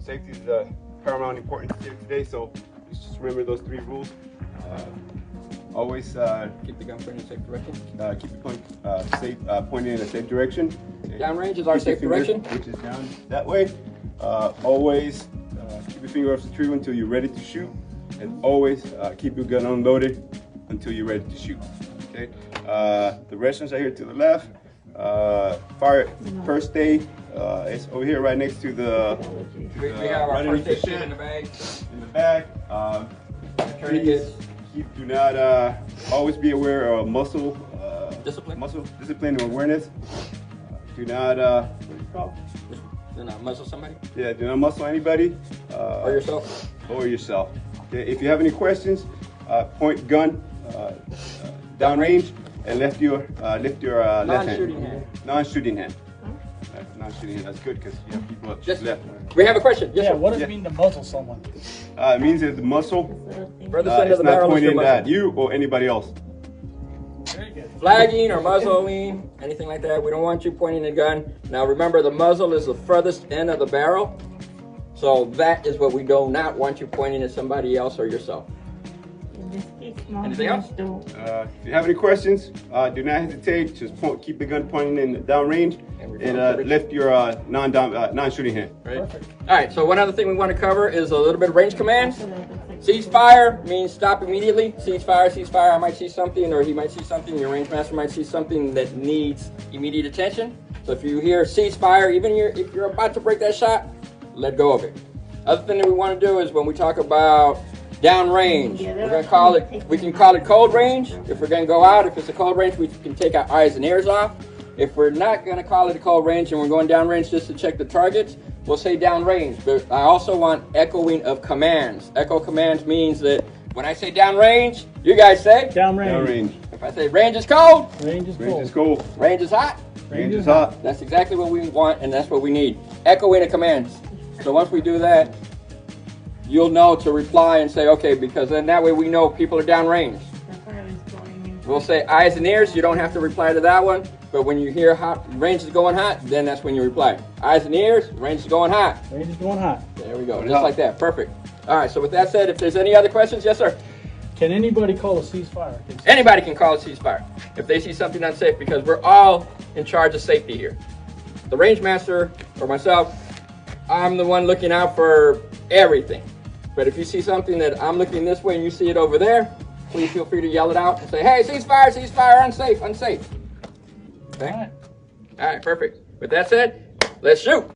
Safety is paramount importance here today, so just remember those 3 rules. Always Keep the gun pointing in a safe direction. keep the pointing in a safe direction. Okay. Downrange is our Keep your safe fingers, direction. which is down that way. Always keep your finger off the trigger until you're ready to shoot, and always keep your gun unloaded until you're ready to shoot. Okay. The restrooms are here to the left. Fire first aid is over here, right next to the. We have our right first underneath aid the kit shed. in the bag. In the back. Tourniquets. Do not always be aware of muscle Discipline. discipline and awareness. Do not what do you call it? Do not muzzle somebody Yeah, do not muscle anybody or yourself. or yourself. Okay, if you have any questions, point gun downrange and lift your left Non-shooting hand. hand. Non-shooting hand. Non-shooting hand. That's good because you have people that Yes. shoot left. We have a question. Yes, Yeah, sir. what does Yeah. it mean to muzzle someone? It means that the muscle Further end of is the not barrel is your pointing muzzle. at you or anybody else. Very good. Flagging or muzzling, anything like that. We don't want you pointing the gun. Now remember, the muzzle is the furthest end of the barrel. So that is what we do not want you pointing at somebody else or yourself. Anything else? If you have any questions, do not hesitate. Just keep the gun pointing in downrange and lift your non-shooting hand. Right? All right, so one other thing we want to cover is a little bit of range commands. Ceasefire means stop immediately. Ceasefire, I might see something or he might see something, your range master might see something that needs immediate attention. So if you hear ceasefire, even if you're about to break that shot, let go of it. Other thing that we want to do is when we talk about downrange, we're going to call it, we can call it cold range. If we're going to go out, if it's a cold range, we can take our eyes and ears off. If we're not going to call it a cold range and we're going downrange just to check the targets, we'll say downrange. But I also want echoing of commands. Echo commands means that when I say downrange, you guys say? Downrange. Downrange. If I say range is cold, Range is Range is cold. cool. range is hot, Range is hot. that's exactly what we want and that's what we need. Echoing of commands. So once we do that, you'll know to reply and say, okay, because then that way we know people are downrange. We'll say eyes and ears, you don't have to reply to that one. But when you hear hot, range is going hot, then that's when you reply. Eyes and ears, range is going hot. Range is going hot. There we go, just like that, perfect. All right, so with that said, if there's any other questions, yes sir. Can anybody call a ceasefire? Anybody can call a ceasefire if they see something unsafe because we're all in charge of safety here. The range master or myself, I'm the one looking out for everything. But if you see something that I'm looking this way and you see it over there, please feel free to yell it out and say, hey, ceasefire, ceasefire, unsafe, unsafe. Okay? All right. All right, perfect. With that said, let's shoot.